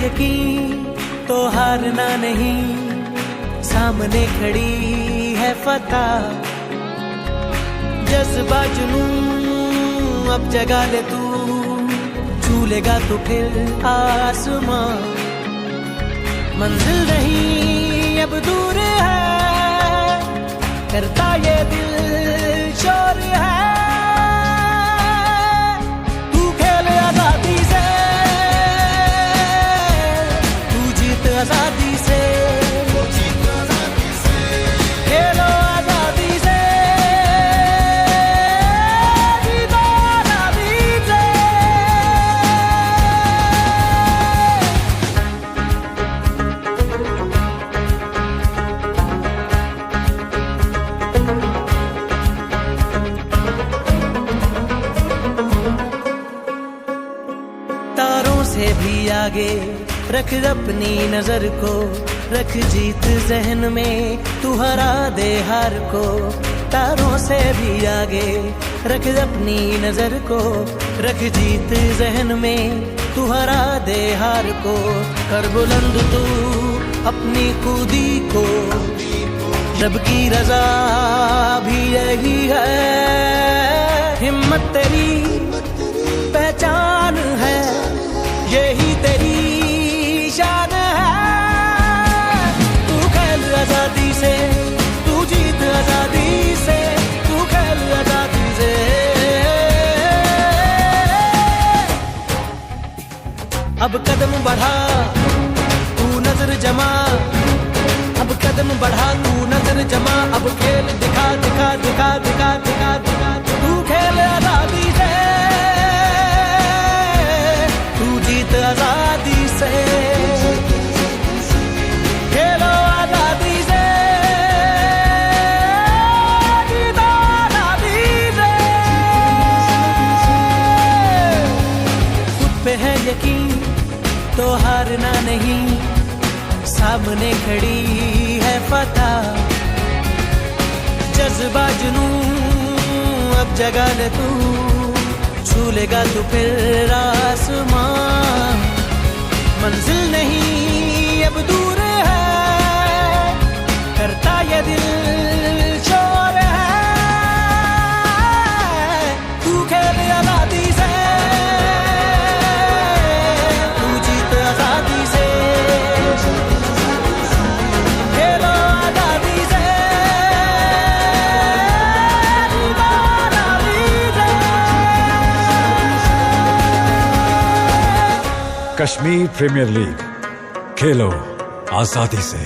यकीन तो हारना नहीं, सामने खड़ी है फतह। जज्बा जुनून अब जगा ले तू, छू लेगा तो फिर आसमां। मंजिल नहीं अब दूर है, करता ये दिल शोर है। तू खेल आजादी से, तू जीत आजादी से, खेलो आजादी से, जीतो आजादी से। तारों से भी आगे रख अपनी नजर को, रख जीत जहन में, तू हरा दे हार को। तारों से भी आगे रख अपनी नजर को, रख जीत जहन में, तू हरा दे हार को। कर बुलंद तू अपनी खुदी को, रब की रजा भी यही है। हिम्मत तेरी पहचान है, यही तेरी शान है। तू खेल आजादी से, तू जीत आजादी से, तू खेल आजादी से। अब कदम बढ़ा तू नजर जमा, अब कदम बढ़ा तू नजर जमा। अब खेल दिखा दिखा दिखा दिखा दिखा दिखा। तू खेल आजादी से, तू जीत आजादी से, खेलो आजादी से, जीतो आजादी से। खुद पे है यकीन तो हारना नहीं, सामने खड़ी है फतह। जज्बा जुनून अब जगा ले तू, छू लेगा तो फिर आसमां। मंजिल नहीं अब दूर है, करता ये दिल शोर है। तू खेल आजादी से, तू जीत आजादी से, खेलो आजादी से, जीतो आजादी से। कश्मीर प्रीमियर लीग, खेलो आजादी से।